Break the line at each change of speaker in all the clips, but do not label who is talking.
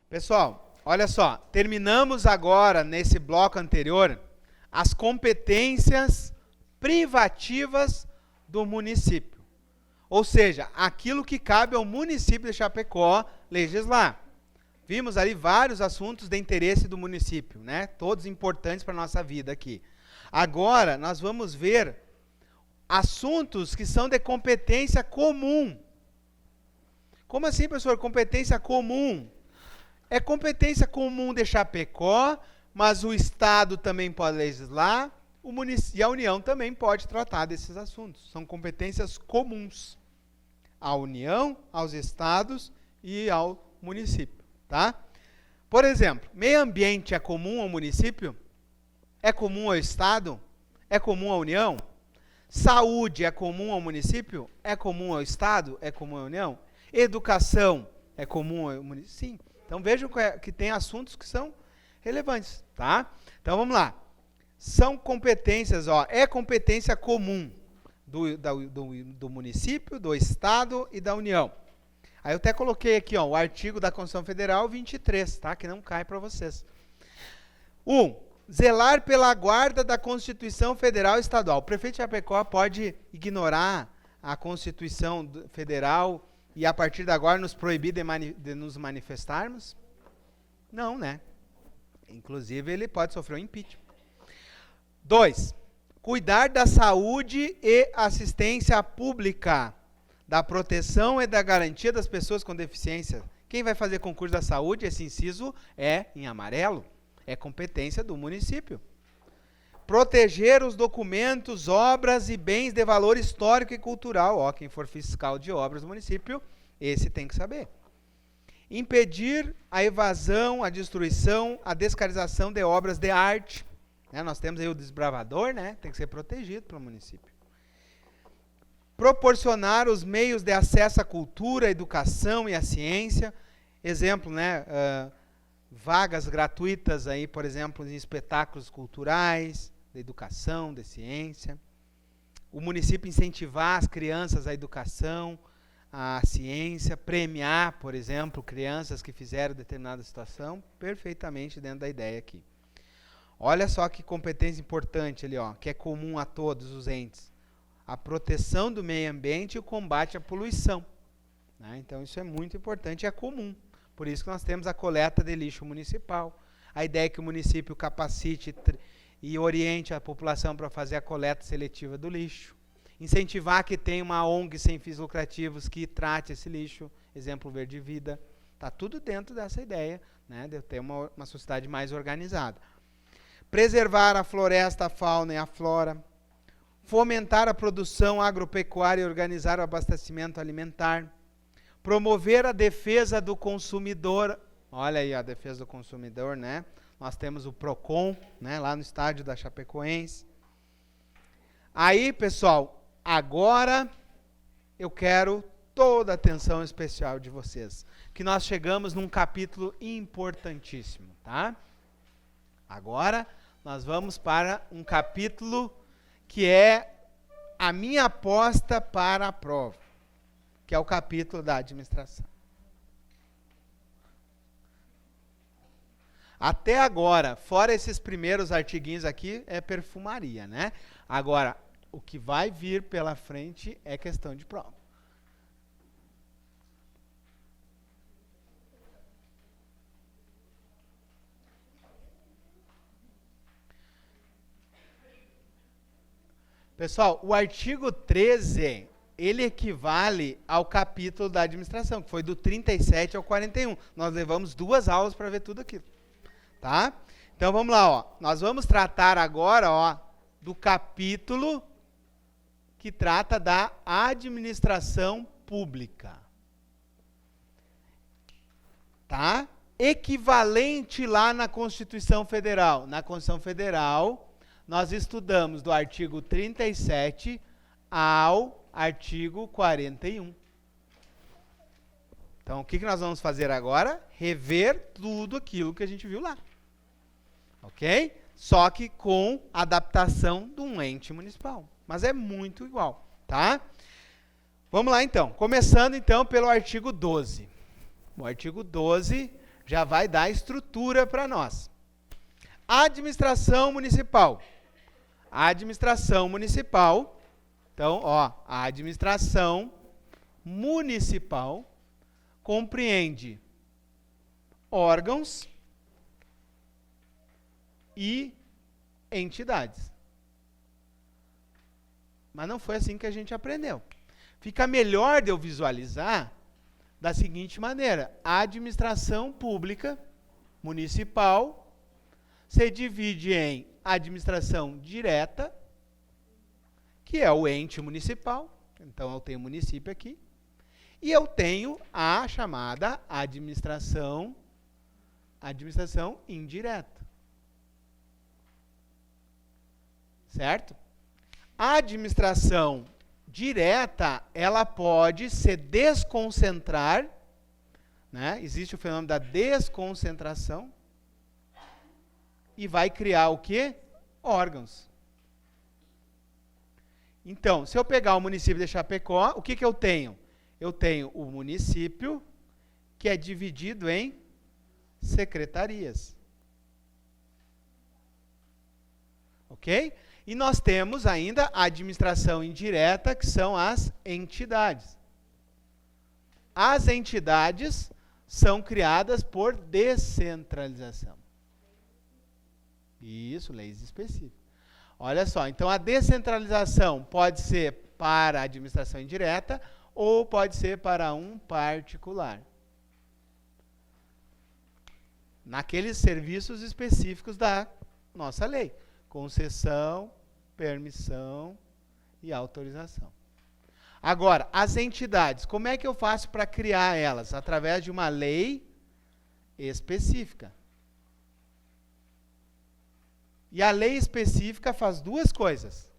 Pessoal, olha só, terminamos agora, nesse bloco anterior, as competências privativas do município. Ou seja, aquilo que cabe ao município de Chapecó legislar. Vimos ali vários assuntos de interesse do município, né? Todos importantes para a nossa vida aqui. Agora, nós vamos ver assuntos que são de competência comum. Como assim, professor? Competência comum? É competência comum de Chapecó, mas o Estado também pode legislar, e a União também pode tratar desses assuntos. São competências comuns à União, aos Estados e ao município. Tá? Por exemplo, meio ambiente é comum ao município? É comum ao Estado? É comum à União? Saúde é comum ao município? É comum ao Estado? É comum à União? Educação é comum ao município? Sim. Então vejam que tem assuntos que são relevantes, tá? Então vamos lá. São competências, ó, é competência comum do município, do Estado e da União. Aí eu até coloquei aqui, ó, o artigo da Constituição Federal 23, tá? Que não cai para vocês. 1. Zelar pela guarda da Constituição Federal e Estadual. O prefeito de Chapecó pode ignorar a Constituição Federal e a partir de agora nos proibir de nos manifestarmos? Não, né? Inclusive, ele pode sofrer um impeachment. 2. Cuidar da saúde e assistência pública, da proteção e da garantia das pessoas com deficiência. Quem vai fazer concurso da saúde, esse inciso é em amarelo. É competência do município. Proteger os documentos, obras e bens de valor histórico e cultural. Ó, quem for fiscal de obras do município, esse tem que saber. Impedir a evasão, a destruição, a descaracterização de obras de arte. Né, nós temos aí o desbravador, né? Tem que ser protegido pelo município. Proporcionar os meios de acesso à cultura, à educação e à ciência. Exemplo, né? Vagas gratuitas aí, por exemplo, em espetáculos culturais, de educação, de ciência. O município incentivar as crianças à educação, à ciência, premiar, por exemplo, crianças que fizeram determinada situação, perfeitamente dentro da ideia aqui. Olha só que competência importante ali, ó, que é comum a todos os entes. A proteção do meio ambiente e o combate à poluição. Né? Então isso é muito importante e é comum. Por isso que nós temos a coleta de lixo municipal. A ideia é que o município capacite e oriente a população para fazer a coleta seletiva do lixo. Incentivar que tenha uma ONG sem fins lucrativos que trate esse lixo. Exemplo Verde Vida. Está tudo dentro dessa ideia, né, de ter uma sociedade mais organizada. Preservar a floresta, a fauna e a flora. Fomentar a produção agropecuária e organizar o abastecimento alimentar. Promover a defesa do consumidor. Olha aí a defesa do consumidor, né? Nós temos o PROCON, né, lá no estádio da Chapecoense. Aí, pessoal, agora eu quero toda a atenção especial de vocês, que nós chegamos num capítulo importantíssimo, tá? Agora nós vamos para um capítulo que é a minha aposta para a prova, que é o capítulo da administração. Até agora, fora esses primeiros artiguinhos aqui, é perfumaria, né? Agora, o que vai vir pela frente é questão de prova. Pessoal, o artigo 13, ele equivale ao capítulo da administração, que foi do 37 ao 41. Nós levamos 2 aulas para ver tudo aquilo. Tá? Então vamos lá, ó. Nós vamos tratar agora, ó, do capítulo que trata da administração pública. Tá? Equivalente lá na Constituição Federal. Na Constituição Federal, nós estudamos do artigo 37 ao artigo 41. Então, o que nós vamos fazer agora? Rever tudo aquilo que a gente viu lá. Ok? Só que com adaptação de um ente municipal. Mas é muito igual, tá? Vamos lá, então. Começando, então, pelo artigo 12. O artigo 12 já vai dar estrutura para nós. Administração municipal. A administração municipal, então, ó, a administração municipal compreende órgãos e entidades. Mas não foi assim que a gente aprendeu. Fica melhor de eu visualizar da seguinte maneira: a administração pública municipal se divide em administração direta, que é o ente municipal, então eu tenho município aqui, e eu tenho a chamada administração indireta. Certo? A administração direta, ela pode se desconcentrar, né? Existe o fenômeno da desconcentração, e vai criar o quê? Órgãos. Então, se eu pegar o município de Chapecó, o que eu tenho? Eu tenho o município, que é dividido em secretarias. Ok? E nós temos ainda a administração indireta, que são as entidades. As entidades são criadas por descentralização. Isso, leis específicas. Olha só, então a descentralização pode ser para a administração indireta ou pode ser para um particular. Naqueles serviços específicos da nossa lei. Concessão, permissão e autorização. Agora, as entidades, como é que eu faço para criar elas? Através de uma lei específica. E a lei específica faz duas coisas.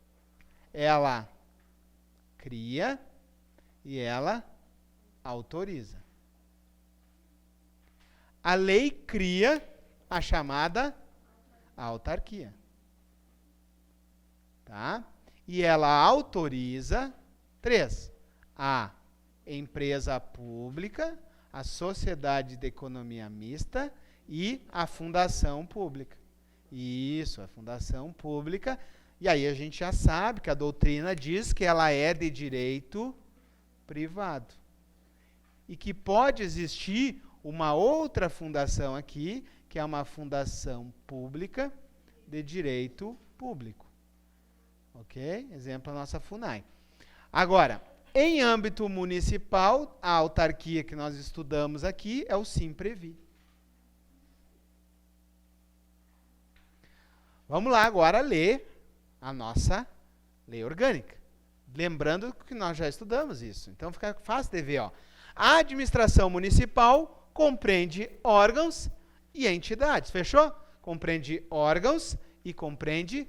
Ela cria e ela autoriza. A lei cria a chamada autarquia. Tá? E ela autoriza 3. A empresa pública, a sociedade de economia mista e a fundação pública. Isso, a fundação pública. E aí a gente já sabe que a doutrina diz que ela é de direito privado. E que pode existir uma outra fundação aqui, que é uma fundação pública de direito público. Ok? Exemplo, a nossa FUNAI. Agora, em âmbito municipal, a autarquia que nós estudamos aqui é o SIMPREVI. Vamos lá agora ler a nossa lei orgânica. Lembrando que nós já estudamos isso. Então fica fácil de ver. Ó. A administração municipal compreende órgãos e entidades. Fechou? Compreende órgãos e compreende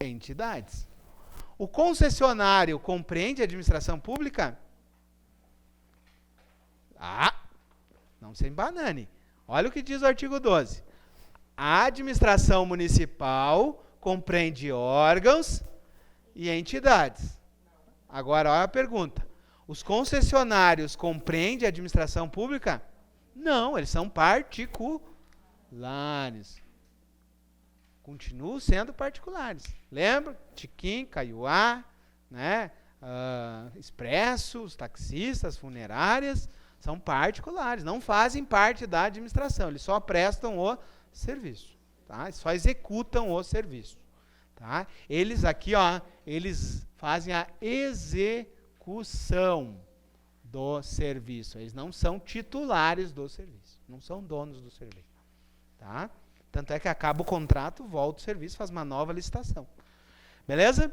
entidades. O concessionário compreende a administração pública? Não se embanane. Olha o que diz o artigo 12. A administração municipal compreende órgãos e entidades. Agora, olha a pergunta. Os concessionários compreendem a administração pública? Não, eles são particulares. Continuam sendo particulares. Lembra? Tiquim, Caiuá, né? Expresso, os taxistas, funerárias, são particulares. Não fazem parte da administração. Eles só prestam o serviço. Tá? Só executam o serviço. Tá? Eles aqui, ó, eles fazem a execução do serviço. Eles não são titulares do serviço. Não são donos do serviço. Tá? Tanto é que acaba o contrato, volta o serviço, faz uma nova licitação. Beleza?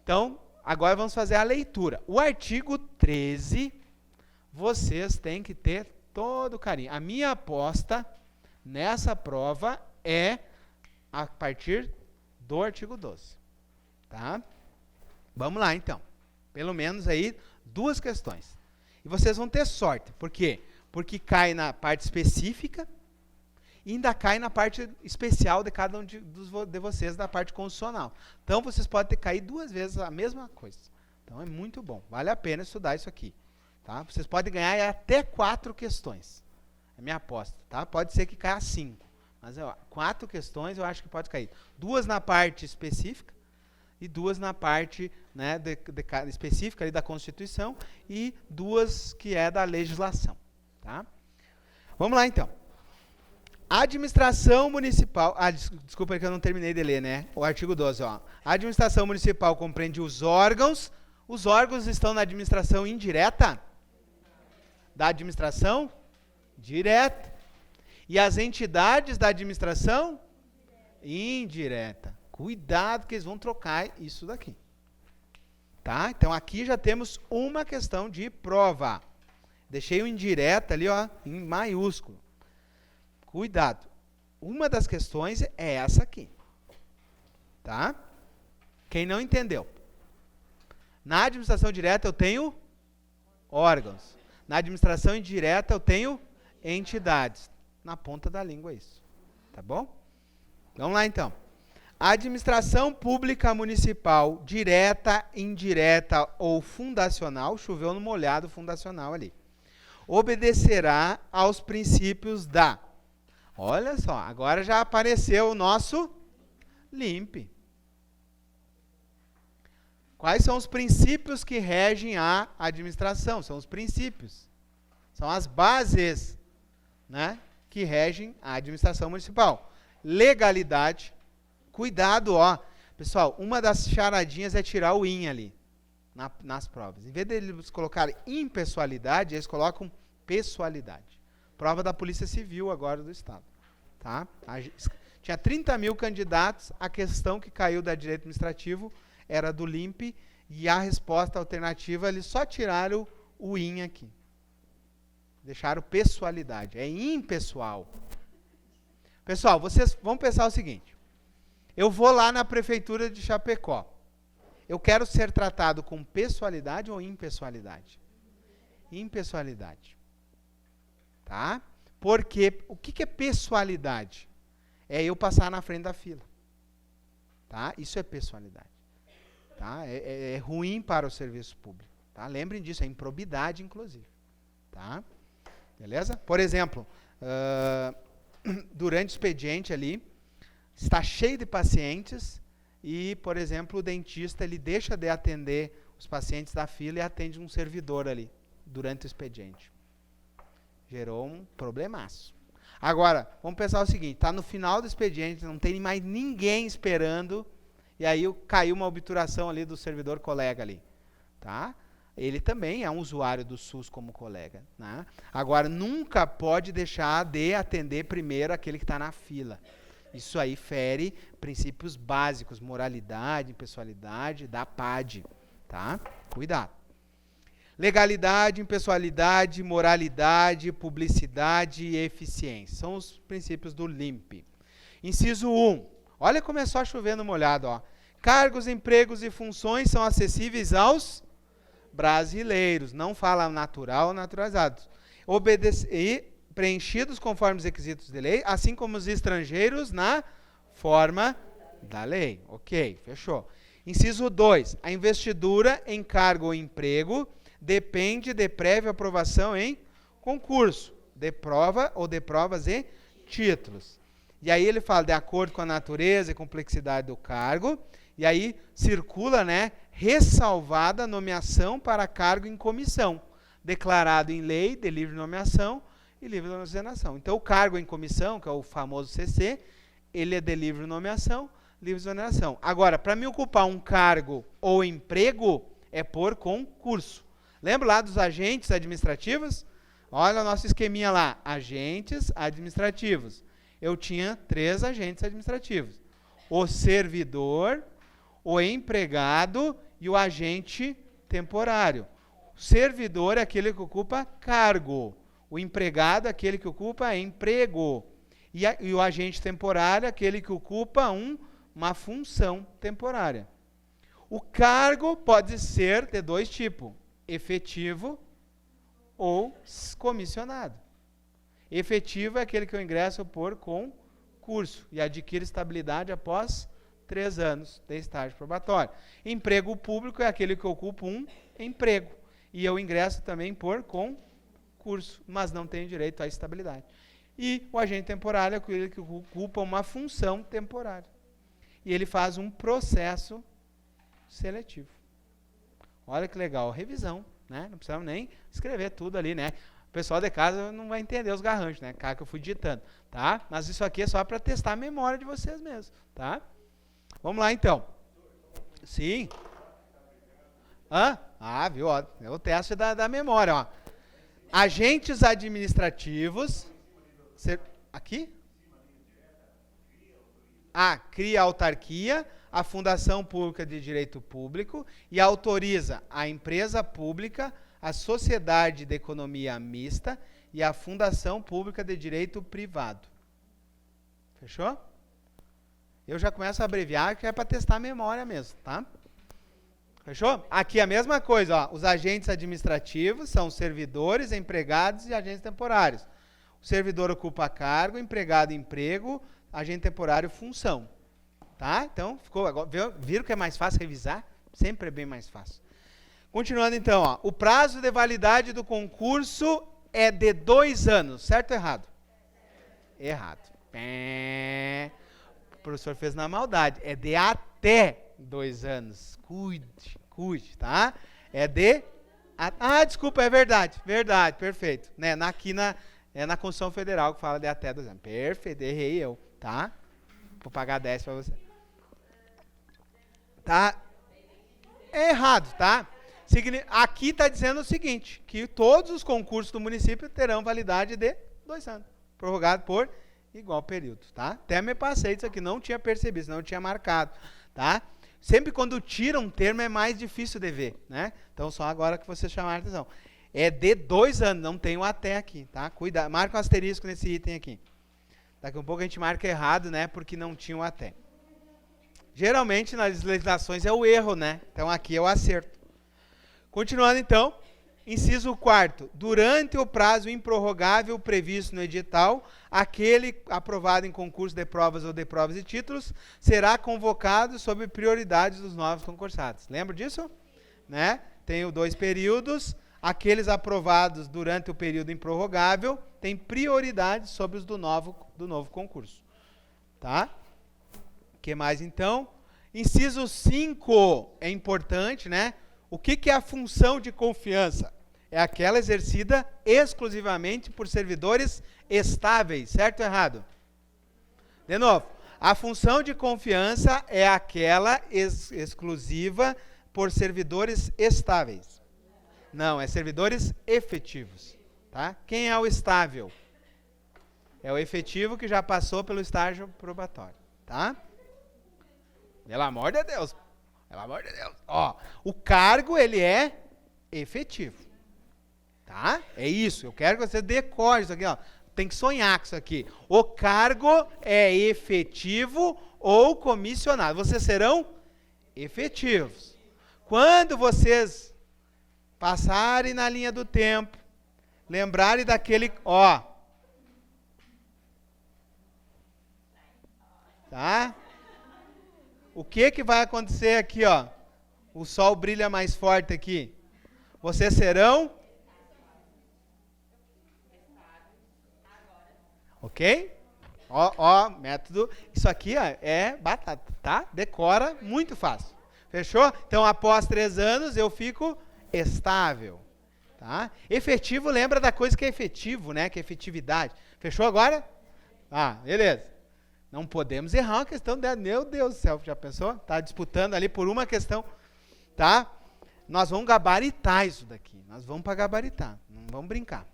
Então, agora vamos fazer a leitura. O artigo 13, vocês têm que ter todo o carinho. A minha aposta nessa prova é a partir do artigo 12. Tá? Vamos lá, então. Pelo menos aí, 2 questões. E vocês vão ter sorte. Por quê? Porque cai na parte específica e ainda cai na parte especial de cada um de vocês, da parte constitucional. Então, vocês podem ter caído 2 vezes a mesma coisa. Então, é muito bom. Vale a pena estudar isso aqui. Tá? Vocês podem ganhar até 4 questões. É minha aposta, tá? Pode ser que caia 5. Mas 4 questões eu acho que pode cair. 2 na parte específica e 2 na parte, né, específica ali da Constituição e 2 que é da legislação. Tá? Vamos lá, então. A administração municipal... desculpa que eu não terminei de ler, né? O artigo 12, ó. A administração municipal compreende os órgãos. Os órgãos estão na administração indireta? Da administração direta. E as entidades da administração indireta. Cuidado que eles vão trocar isso daqui. Tá? Então, aqui já temos uma questão de prova. Deixei o indireta ali, ó, em maiúsculo. Cuidado. Uma das questões é essa aqui. Tá? Quem não entendeu? Na administração direta eu tenho órgãos. Na administração indireta eu tenho entidades. Na ponta da língua isso. Tá bom? Vamos lá então. A administração pública municipal, direta, indireta ou fundacional, choveu no molhado fundacional ali, obedecerá aos princípios da... Olha só, agora já apareceu o nosso LIMP. Quais são os princípios que regem a administração? São os princípios. São as bases, né, que regem a administração municipal. Legalidade. Cuidado, ó. Pessoal, uma das charadinhas é tirar o IN ali, nas provas. Em vez de eles colocarem impessoalidade, eles colocam pessoalidade. Prova da Polícia Civil agora do Estado. Tá? Tinha 30 mil candidatos, a questão que caiu da direito administrativo era do LIMP, e a resposta alternativa, eles só tiraram o IN aqui. Deixaram pessoalidade. É impessoal. Pessoal, vocês vão pensar o seguinte. Eu vou lá na prefeitura de Chapecó. Eu quero ser tratado com pessoalidade ou impessoalidade? Impessoalidade. Tá? Porque o que é pessoalidade? É eu passar na frente da fila. Tá? Isso é pessoalidade. Tá? É ruim para o serviço público. Tá? Lembrem disso, é improbidade, inclusive. Tá? Beleza? Por exemplo, durante o expediente ali, está cheio de pacientes e, por exemplo, o dentista ele deixa de atender os pacientes da fila e atende um servidor ali, durante o expediente. Gerou um problemaço. Agora, vamos pensar o seguinte, está no final do expediente, não tem mais ninguém esperando, e aí caiu uma obturação ali do servidor colega ali. Tá? Ele também é um usuário do SUS como colega. Né? Agora, nunca pode deixar de atender primeiro aquele que está na fila. Isso aí fere princípios básicos, moralidade, impessoalidade, da PAD. Tá? Cuidado. Legalidade, impessoalidade, moralidade, publicidade e eficiência. São os princípios do LIMP. Inciso 1. Olha como é só chover no molhado. Ó. Cargos, empregos e funções são acessíveis aos brasileiros. Não fala natural ou naturalizados. E preenchidos conforme os requisitos de lei, assim como os estrangeiros na forma da lei. Ok, fechou. Inciso 2. A investidura em cargo ou emprego depende de prévia aprovação em concurso, de prova ou de provas e títulos. E aí ele fala de acordo com a natureza e complexidade do cargo, e aí circula, né, ressalvada a nomeação para cargo em comissão, declarado em lei de livre nomeação e livre ordenação. Então o cargo em comissão, que é o famoso CC, ele é de livre nomeação, livre ordenação. Agora, para me ocupar um cargo ou emprego, é por concurso. Lembra lá dos agentes administrativos? Olha o nosso esqueminha lá. Agentes administrativos. Eu tinha 3 agentes administrativos. O servidor, o empregado e o agente temporário. O servidor é aquele que ocupa cargo. O empregado é aquele que ocupa emprego. E o agente temporário é aquele que ocupa uma função temporária. O cargo pode ser de 2 tipos. Efetivo ou comissionado. Efetivo é aquele que eu ingresso por concurso e adquire estabilidade após 3 anos de estágio probatório. Emprego público é aquele que ocupa um emprego e eu ingresso também por concurso. concurso, mas não tem direito à estabilidade. E o agente temporário é aquele que ocupa uma função temporária. E ele faz um processo seletivo. Olha que legal, revisão, né? Não precisamos nem escrever tudo ali, né? O pessoal de casa não vai entender os garranchos, né? Cara, que eu fui digitando, tá? Mas isso aqui é só para testar a memória de vocês mesmos, tá? Vamos lá, então. Sim. Hã? Ah, viu? Ó, é o teste da memória, ó. Agentes administrativos. Aqui? Cria a autarquia, a Fundação Pública de Direito Público e autoriza a empresa pública, a Sociedade de Economia Mista e a Fundação Pública de Direito Privado. Fechou? Eu já começo a abreviar, que é para testar a memória mesmo, tá? Fechou? Aqui a mesma coisa, ó. Os agentes administrativos são servidores, empregados e agentes temporários. O servidor ocupa cargo, empregado emprego, agente temporário função. Tá? Então, viram que é mais fácil revisar? Sempre é bem mais fácil. Continuando então, ó. O prazo de validade do concurso é de 2 anos, certo ou errado? Errado. O professor fez na maldade. É de até 2 anos. Cuide, tá? É de... desculpa, é verdade. Verdade, perfeito. Né? É na Constituição Federal que fala de até 2 anos. Perfeito, errei eu, tá? Vou pagar 10 para você. Tá? É errado, tá? Aqui está dizendo o seguinte, que todos os concursos do município terão validade de 2 anos, prorrogado por igual período, tá? Até me passei isso aqui, não tinha percebido, não tinha marcado, tá? Sempre quando tira um termo é mais difícil de ver, né? Então só agora que vocês chamaram a atenção. É de 2 anos, não tem o até aqui, tá? Cuida, marca um asterisco nesse item aqui. Daqui a um pouco a gente marca errado, né? Porque não tinha o até. Geralmente nas legislações é o erro, né? Então aqui é o acerto. Continuando então, inciso 4º. Durante o prazo improrrogável previsto no edital, aquele aprovado em concurso de provas ou de provas e títulos será convocado sob prioridades dos novos concursados. Lembra disso? Né? Tem 2 períodos. Aqueles aprovados durante o período improrrogável têm prioridade sobre os do novo concurso. Tá? O que mais então? Inciso 5 é importante, né? O que é a função de confiança? É aquela exercida exclusivamente por servidores estáveis, certo ou errado? De novo, a função de confiança é aquela exclusiva por servidores estáveis. Não, é servidores efetivos. Tá? Quem é o estável? É o efetivo que já passou pelo estágio probatório. Tá? Pelo amor de Deus. Pelo amor de Deus. Ó, o cargo, ele é efetivo. Tá? É isso. Eu quero que você decore isso aqui. Ó. Tem que sonhar com isso aqui. O cargo é efetivo ou comissionado. Vocês serão efetivos. Quando vocês passarem na linha do tempo, lembrarem daquele... Ó. Tá? O que vai acontecer aqui, ó? O sol brilha mais forte aqui. Vocês serão? Ok? Ó, método. Isso aqui ó, é batata, tá? Decora, muito fácil. Fechou? Então, após 3 anos, eu fico estável. Tá? Efetivo, lembra da coisa que é efetivo, né? Que é efetividade. Fechou agora? Beleza. Não podemos errar uma questão dela. Meu Deus do céu, já pensou? Tá disputando ali por uma questão. Tá? Nós vamos gabaritar isso daqui. Nós vamos para gabaritar. Não vamos brincar.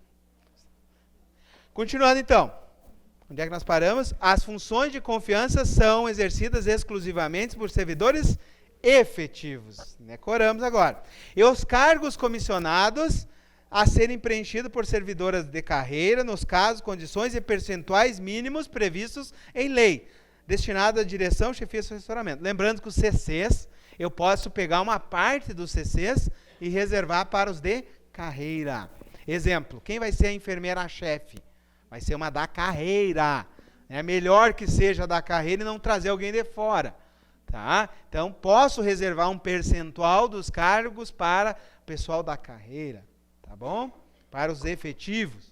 Continuando então. Onde é que nós paramos? As funções de confiança são exercidas exclusivamente por servidores efetivos. Decoramos agora. E os cargos comissionados a serem preenchidos por servidoras de carreira, nos casos, condições e percentuais mínimos previstos em lei, destinado à direção, chefia e assessoramento. Lembrando que os CCs, eu posso pegar uma parte dos CCs e reservar para os de carreira. Exemplo, quem vai ser a enfermeira-chefe? Vai ser uma da carreira. É melhor que seja da carreira e não trazer alguém de fora. Tá? Então, posso reservar um percentual dos cargos para o pessoal da carreira. Tá bom? para os efetivos.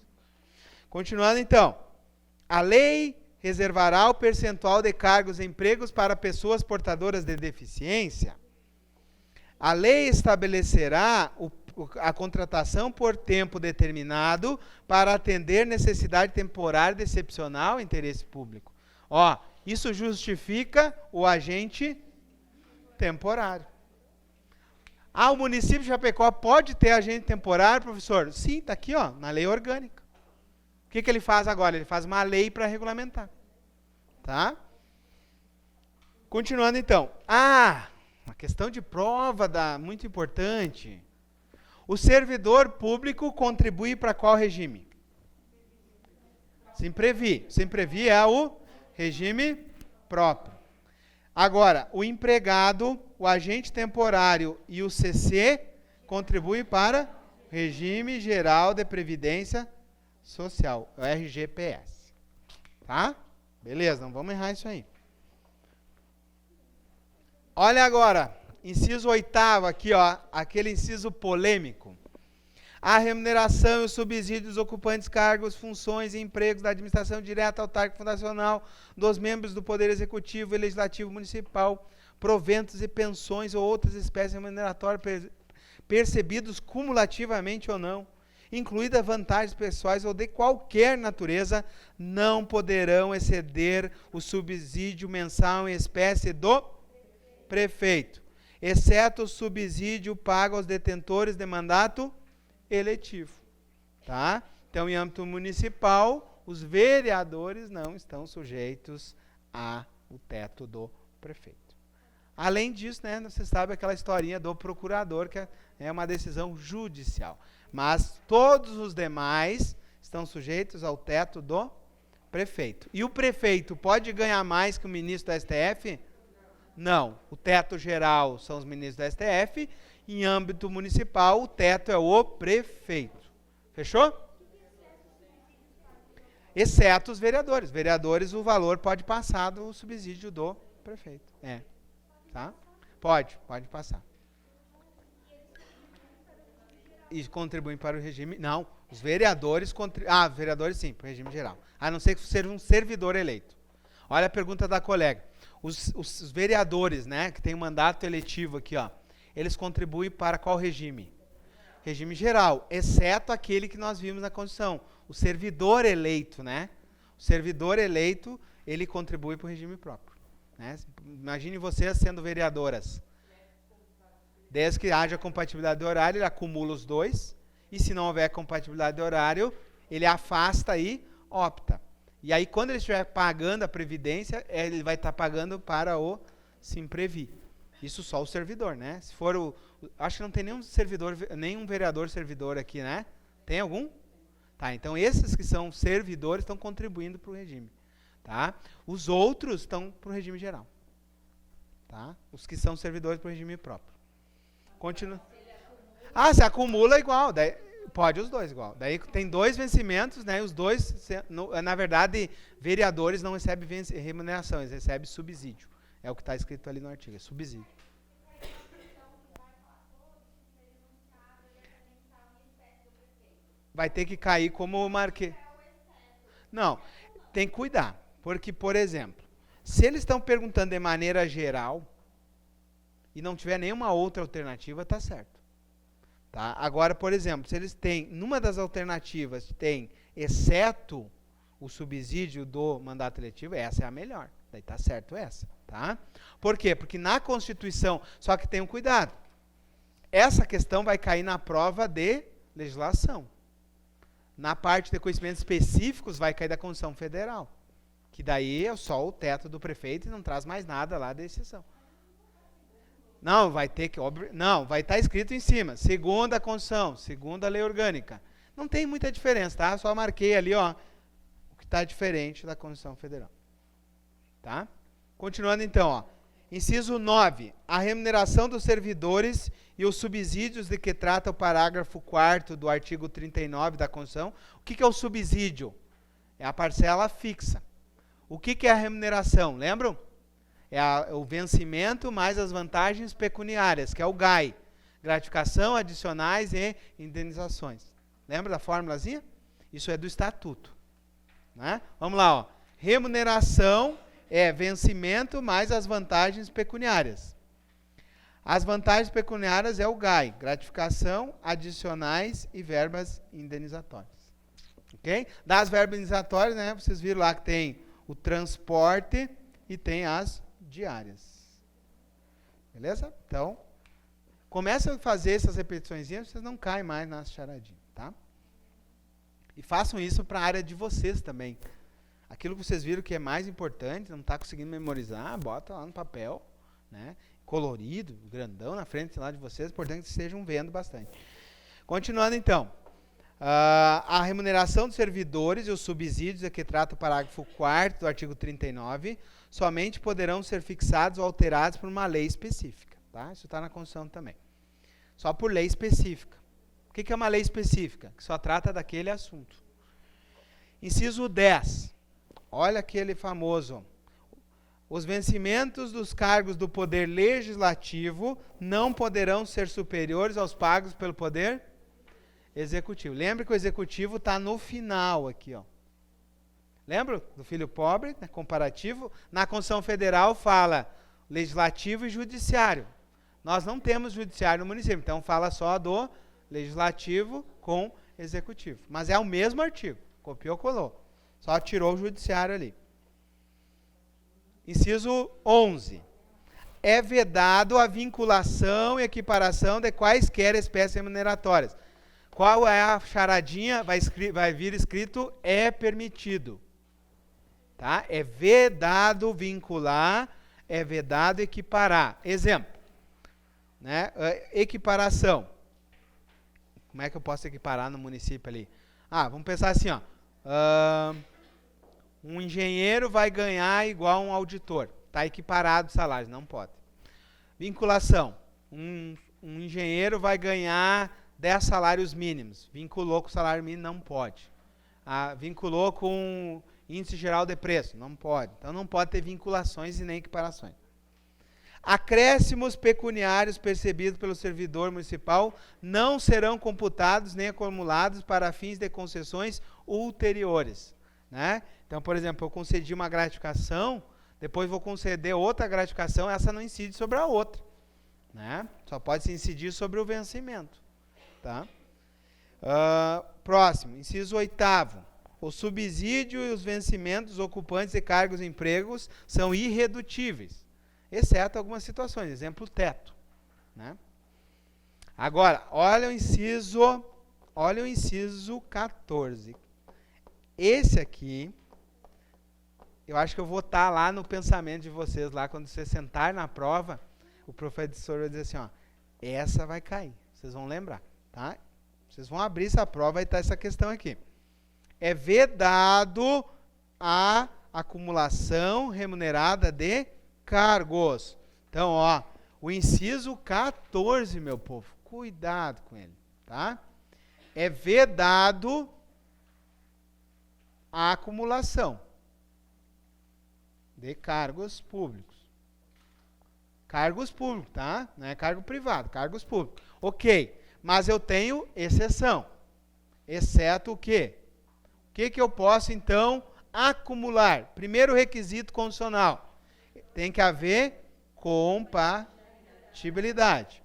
Continuando então. A lei reservará o percentual de cargos e empregos para pessoas portadoras de deficiência. A lei estabelecerá a contratação por tempo determinado para atender necessidade temporária de excepcional interesse público. Ó, isso justifica o agente temporário. Ah, o município de Chapecó pode ter agente temporário, professor? Sim, está aqui, ó, na lei orgânica. O que ele faz agora? Ele faz uma lei para regulamentar. Tá? Continuando então. Uma questão de prova muito importante. O servidor público contribui para qual regime? Simprevi. Simprevi é o regime próprio. Agora, o empregado, o agente temporário e o CC contribuem para o Regime Geral de Previdência Social, o RGPS. Tá? Beleza, não vamos errar isso aí. Olha agora, inciso 8º aqui, ó, aquele inciso polêmico. A remuneração e o subsídio dos ocupantes cargos, funções e empregos da administração direta, autárquica, fundacional, dos membros do Poder Executivo e Legislativo Municipal, proventos e pensões ou outras espécies remuneratórias percebidos cumulativamente ou não, incluídas vantagens pessoais ou de qualquer natureza, não poderão exceder o subsídio mensal em espécie do prefeito, exceto o subsídio pago aos detentores de mandato eletivo. Tá? Então, em âmbito municipal, os vereadores não estão sujeitos ao teto do prefeito. Além disso, né, você sabe aquela historinha do procurador, que é uma decisão judicial. Mas todos os demais estão sujeitos ao teto do prefeito. E o prefeito pode ganhar mais que o ministro do STF? Não. O teto geral são os ministros do STF. Em âmbito municipal, o teto é o prefeito. Fechou? Exceto os vereadores. Vereadores, o valor pode passar do subsídio do prefeito. Tá? Pode passar. E contribuem para o regime... Não, os vereadores... vereadores sim, para o regime geral. A não ser que seja um servidor eleito. Olha a pergunta da colega. Os vereadores, né, que tem um mandato eletivo aqui, ó, eles contribuem para qual regime? Regime geral, exceto aquele que nós vimos na Constituição. O servidor eleito, né? O servidor eleito, ele contribui para o regime próprio. Né? Imagine vocês sendo vereadoras. Desde que haja compatibilidade de horário, ele acumula os dois. E se não houver compatibilidade de horário, ele afasta e opta. E aí, quando ele estiver pagando a previdência, ele vai estar pagando para o Simprevi. Isso só o servidor, né? Se for acho que não tem nenhum servidor, nenhum vereador servidor aqui, né? Tem algum? Tá, então esses que são servidores estão contribuindo para o regime. Tá? Os outros estão para o regime geral. Tá? Os que são servidores para o regime próprio. Continua. Se acumula igual. Daí, pode os dois igual. Daí tem dois vencimentos, né? Os dois, na verdade, vereadores não recebem remuneração, eles recebem subsídio. É o que está escrito ali no artigo, é subsídio. Vai ter que cair como eu marquei. Não, tem que cuidar. Porque, por exemplo, se eles estão perguntando de maneira geral e não tiver nenhuma outra alternativa, está certo. Tá? Agora, por exemplo, se eles têm, numa das alternativas, tem exceto o subsídio do mandato eletivo, essa é a melhor. Daí está certo essa. Tá? Por quê? Porque na Constituição, só que tenham cuidado, essa questão vai cair na prova de legislação. Na parte de conhecimentos específicos, vai cair da Constituição Federal. Que daí é só o teto do prefeito e não traz mais nada lá da exceção. Não, vai ter que... Não, vai estar escrito em cima. Segundo a Constituição, segundo a lei orgânica. Não tem muita diferença, tá? Só marquei ali, ó, o que está diferente da Constituição Federal. Tá? Continuando então, ó. Inciso 9. A remuneração dos servidores e os subsídios de que trata o parágrafo 4º do artigo 39 da Constituição. O que é o subsídio? É a parcela fixa. O que é a remuneração? Lembram? É o vencimento mais as vantagens pecuniárias, que é o GAI. Gratificação, adicionais e indenizações. Lembra da formulazinha? Isso é do estatuto. Né? Vamos lá, ó. Remuneração é vencimento mais as vantagens pecuniárias. As vantagens pecuniárias é o GAI, gratificação, adicionais e verbas indenizatórias. Ok? Das verbas indenizatórias, né, vocês viram lá que tem o transporte e tem as diárias. Beleza? Então, começa a fazer essas repetições, vocês não caem mais nas charadinhas, tá? E façam isso para a área de vocês também. Aquilo que vocês viram que é mais importante, não está conseguindo memorizar, bota lá no papel, né? Colorido, grandão na frente lá de vocês, importante que vocês estejam vendo bastante. Continuando então. A remuneração dos servidores e os subsídios, que trata o parágrafo 4º do artigo 39, somente poderão ser fixados ou alterados por uma lei específica. Tá? Isso está na Constituição também. Só por lei específica. O que é uma lei específica? Que só trata daquele assunto. Inciso 10. Olha aquele famoso. Os vencimentos dos cargos do Poder Legislativo não poderão ser superiores aos pagos pelo Poder Executivo. Lembra que o Executivo está no final aqui, ó. Lembra do filho pobre, né, comparativo? Na Constituição Federal fala Legislativo e Judiciário. Nós não temos Judiciário no município, então fala só do Legislativo com Executivo. Mas é o mesmo artigo, copiou, colou. Só tirou o Judiciário ali. Inciso 11. É vedado a vinculação e equiparação de quaisquer espécies remuneratórias. Qual é a charadinha? Vai vir escrito é permitido. Tá? É vedado vincular, é vedado equiparar. Exemplo. Né? Equiparação. Como é que eu posso equiparar no município ali? Vamos pensar assim, ó. Um engenheiro vai ganhar igual a um auditor. Está equiparado o salário, não pode. Vinculação. Um engenheiro vai ganhar 10 salários mínimos. Vinculou com o salário mínimo, não pode. Vinculou com índice geral de preço, não pode. Então não pode ter vinculações e nem equiparações. Acréscimos pecuniários percebidos pelo servidor municipal não serão computados nem acumulados para fins de concessões ulteriores. Né? Então, por exemplo, eu concedi uma gratificação, depois vou conceder outra gratificação, essa não incide sobre a outra. Né? Só pode se incidir sobre o vencimento. Tá? Próximo, inciso 8º. O subsídio e os vencimentos dos ocupantes de cargos e empregos são irredutíveis, exceto algumas situações, exemplo, teto. Né? Agora, olha o inciso 14. Esse aqui, eu acho que eu vou estar lá no pensamento de vocês, lá quando você sentar na prova, o professor vai dizer assim, ó, essa vai cair, vocês vão lembrar, tá? Vocês vão abrir essa prova e tá essa questão aqui. É vedado a acumulação remunerada de cargos. Então, ó, o inciso 14, meu povo, cuidado com ele, tá? É vedado a acumulação de cargos públicos. Cargos públicos, tá? Não é cargo privado, cargos públicos. Ok, mas eu tenho exceção. Exceto o quê? O que eu posso, então, acumular? Primeiro requisito constitucional. Tem que haver compatibilidade.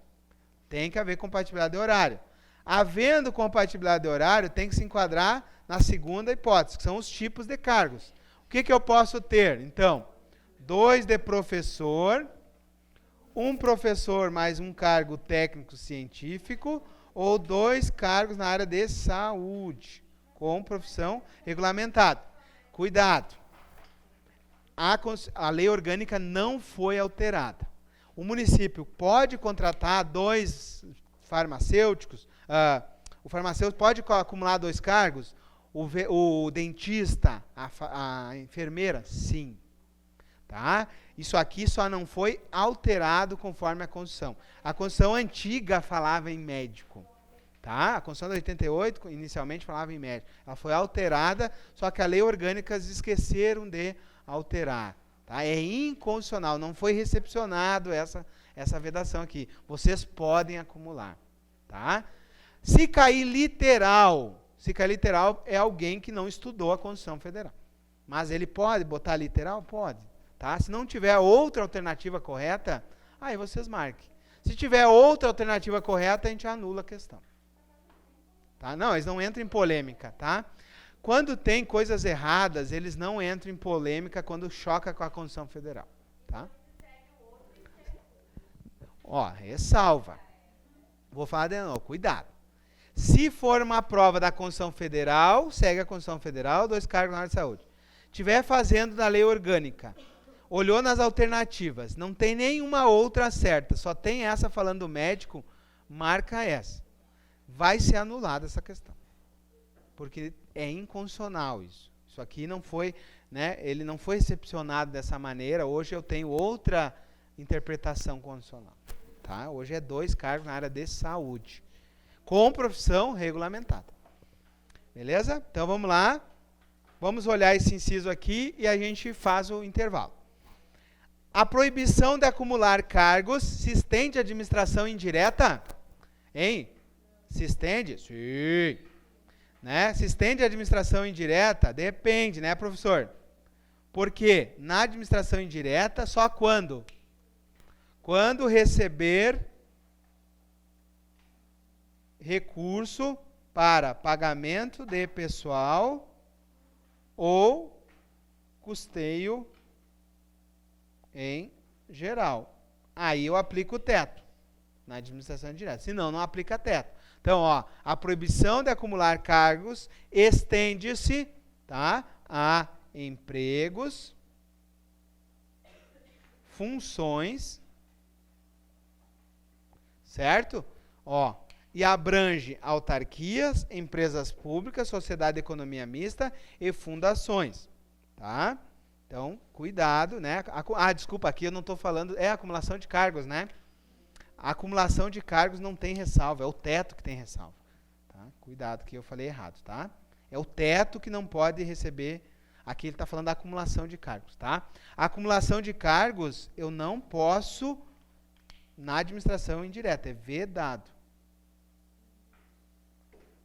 Tem que haver compatibilidade de horário. Havendo compatibilidade de horário, tem que se enquadrar na segunda hipótese, que são os tipos de cargos. O que eu posso ter? Então, 2 de professor, um professor mais um cargo técnico-científico, ou 2 cargos na área de saúde, com profissão regulamentada. Cuidado! A lei orgânica não foi alterada. O município pode contratar 2 farmacêuticos, o farmacêutico pode acumular 2 cargos, o dentista, a enfermeira, sim. Tá? Isso aqui só não foi alterado conforme a Constituição. A Constituição antiga falava em médico. Tá? A Constituição de 88 inicialmente falava em médico. Ela foi alterada, só que a lei orgânica esqueceram de alterar. Tá? É inconstitucional, não foi recepcionado essa vedação aqui. Vocês podem acumular. Tá? Se cair literal é alguém que não estudou a Constituição Federal. Mas ele pode botar literal? Pode. Tá? Se não tiver outra alternativa correta, aí vocês marquem. Se tiver outra alternativa correta, a gente anula a questão. Tá? Não, eles não entram em polêmica, tá? Quando tem coisas erradas, eles não entram em polêmica quando choca com a Constituição Federal, tá? Ó, ressalva. Vou falar de novo, cuidado. Se for uma prova da Constituição Federal, segue a Constituição Federal, 2 cargos na área de saúde. Estiver fazendo da lei orgânica, olhou nas alternativas, não tem nenhuma outra certa, só tem essa falando do médico, marca essa. Vai ser anulada essa questão. Porque é inconstitucional isso. Isso aqui não foi, né, ele não foi recepcionado dessa maneira, hoje eu tenho outra interpretação constitucional. Tá? Hoje é 2 cargos na área de saúde, com profissão regulamentada. Beleza? Então vamos lá. Vamos olhar esse inciso aqui e a gente faz o intervalo. A proibição de acumular cargos se estende à administração indireta? Hein? Se estende? Sim. Né? Se estende à administração indireta? Depende, né, professor? Porque na administração indireta, só quando? Quando receber recurso para pagamento de pessoal ou custeio em geral. Aí eu aplico o teto na administração indireta. Senão, não aplica teto. Então, ó, a proibição de acumular cargos estende-se, tá, a empregos, funções, certo? Ó, e abrange autarquias, empresas públicas, sociedade de economia mista e fundações, tá? Então, cuidado, né? Desculpa, aqui eu não estou falando, é acumulação de cargos, né? A acumulação de cargos não tem ressalva, é o teto que tem ressalva. Tá? Cuidado que eu falei errado, tá? É o teto que não pode receber, aqui ele está falando da acumulação de cargos, tá? A acumulação de cargos eu não posso na administração indireta, é vedado.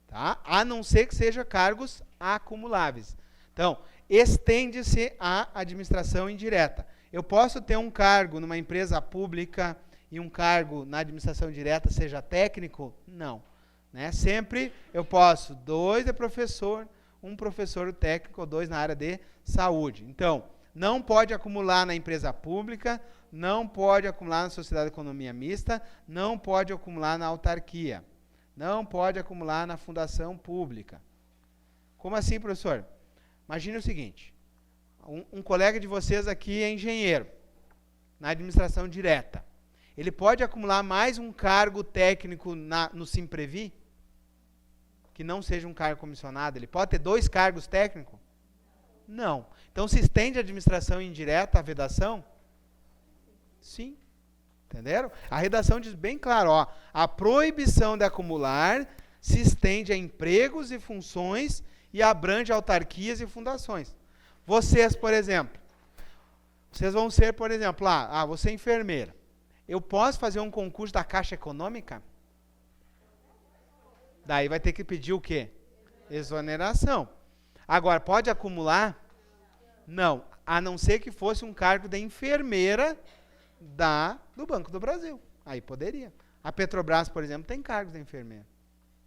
Tá? A não ser que seja cargos acumuláveis. Então, estende-se à administração indireta. Eu posso ter um cargo numa empresa pública e um cargo na administração direta seja técnico? Não. Né? Sempre eu posso, 2 de professor, um professor técnico ou 2 na área de saúde. Então, não pode acumular na empresa pública, não pode acumular na sociedade de economia mista, não pode acumular na autarquia, não pode acumular na fundação pública. Como assim, professor? Imagine o seguinte, um colega de vocês aqui é engenheiro, na administração direta. Ele pode acumular mais um cargo técnico no Simprevi, que não seja um cargo comissionado? Ele pode ter 2 cargos técnicos? Não. Então, se estende a administração indireta, a vedação? Sim. Entenderam? A redação diz bem claro, ó, a proibição de acumular se estende a empregos e funções e abrange autarquias e fundações. Vocês, por exemplo, vocês vão ser, por exemplo, você é enfermeira. Eu posso fazer um concurso da Caixa Econômica? Daí vai ter que pedir o quê? Exoneração. Agora, pode acumular? Não, a não ser que fosse um cargo de enfermeira do Banco do Brasil. Aí poderia. A Petrobras, por exemplo, tem cargos de enfermeira.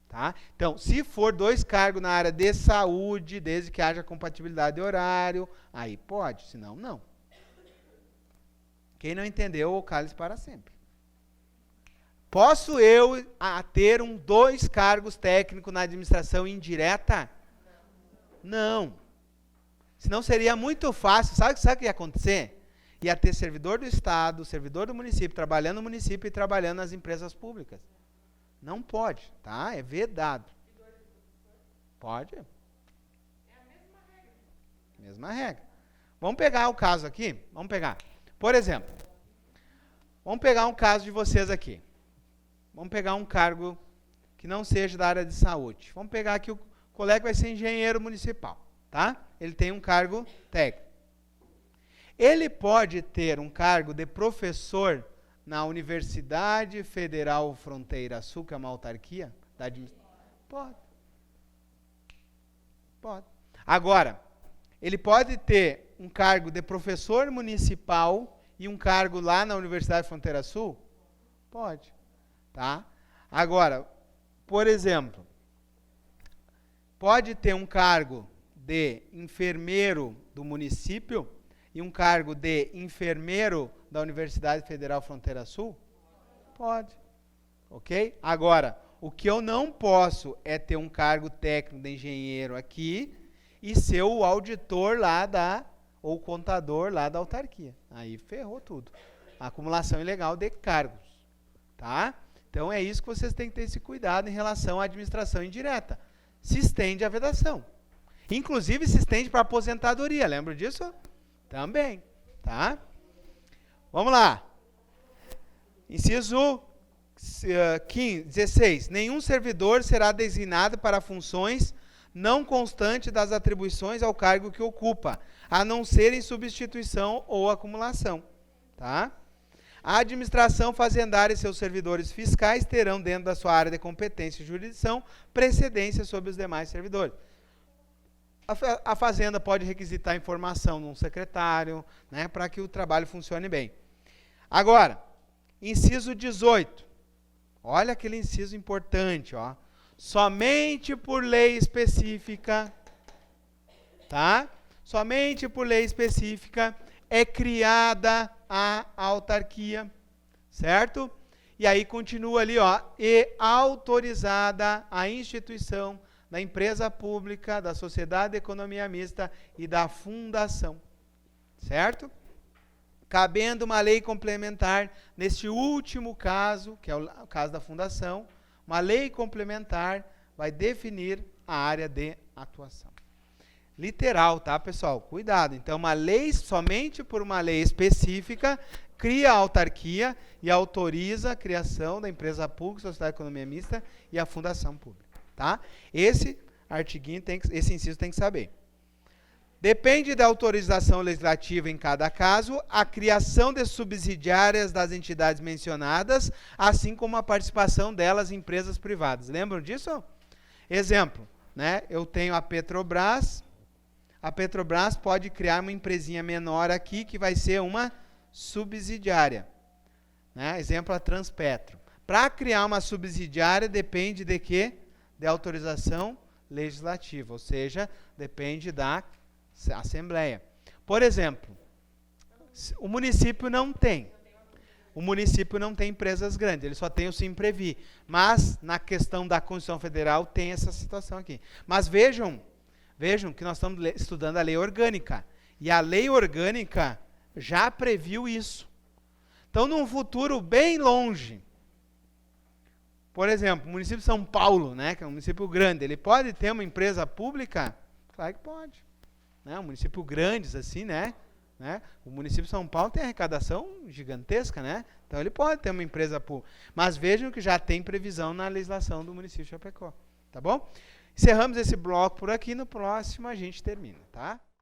Tá? Então, se for 2 cargos na área de saúde, desde que haja compatibilidade de horário, aí pode, senão não. Quem não entendeu, o cálice para sempre. Posso eu ter 2 cargos técnicos na administração indireta? Não. Senão seria muito fácil. Sabe o que ia acontecer? Ia ter servidor do Estado, servidor do município, trabalhando no município e trabalhando nas empresas públicas. Não pode, tá? É vedado. Pode. É a mesma regra. Mesma regra. Vamos pegar o caso aqui? Vamos pegar. Por exemplo, vamos pegar um caso de vocês aqui. Vamos pegar um cargo que não seja da área de saúde. Vamos pegar aqui o colega que vai ser engenheiro municipal, tá? Ele tem um cargo técnico. Ele pode ter um cargo de professor na Universidade Federal Fronteira Sul, que é uma autarquia? Pode. Pode. Agora, ele pode ter um cargo de professor municipal e um cargo lá na Universidade Fronteira Sul? Pode. Tá? Agora, por exemplo, pode ter um cargo de enfermeiro do município e um cargo de enfermeiro da Universidade Federal Fronteira Sul? Pode. Ok? Agora, o que eu não posso é ter um cargo técnico de engenheiro aqui e ser o auditor lá ou contador lá da autarquia. Aí ferrou tudo. Acumulação ilegal de cargos. Tá? Então é isso que vocês têm que ter esse cuidado em relação à administração indireta. Se estende a vedação. Inclusive se estende para aposentadoria. Lembra disso? Também. Tá? Vamos lá. Inciso 16. Nenhum servidor será designado para funções não constantes das atribuições ao cargo que ocupa, a não ser em substituição ou acumulação. Tá? A administração fazendária e seus servidores fiscais terão, dentro da sua área de competência e jurisdição, precedência sobre os demais servidores. A fazenda pode requisitar informação num secretário, né, para que o trabalho funcione bem. Agora, inciso 18. Olha aquele inciso importante, ó. Somente por lei específica, tá? Somente por lei específica é criada a autarquia, certo? E aí continua ali, ó, e autorizada a instituição da empresa pública, da sociedade de economia mista e da fundação, certo? Cabendo uma lei complementar, neste último caso, que é o caso da fundação, uma lei complementar vai definir a área de atuação. Literal, tá, pessoal? Cuidado. Então, uma lei, somente por uma lei específica, cria a autarquia e autoriza a criação da empresa pública, sociedade de economia mista e a fundação pública, tá? Esse artiguinho esse inciso tem que saber. Depende da autorização legislativa em cada caso, a criação de subsidiárias das entidades mencionadas, assim como a participação delas em empresas privadas. Lembram disso? Exemplo, né? Eu tenho a Petrobras pode criar uma empresinha menor aqui, que vai ser uma subsidiária. Né? Exemplo, a Transpetro. Para criar uma subsidiária, depende de quê? De autorização legislativa, ou seja, depende da Assembleia. Por exemplo, o município não tem. O município não tem empresas grandes, ele só tem o Simprevi. Mas, na questão da Constituição Federal, tem essa situação aqui. Mas vejam que nós estamos estudando a lei orgânica. E a lei orgânica já previu isso. Então, num futuro bem longe, por exemplo, o município de São Paulo, né, que é um município grande, ele pode ter uma empresa pública? Claro que pode. Né, um município grande, assim, né? O município de São Paulo tem arrecadação gigantesca, né? Então ele pode ter uma empresa pública. Mas vejam que já tem previsão na legislação do município de Chapecó. Tá bom? Encerramos esse bloco por aqui. No próximo a gente termina, tá?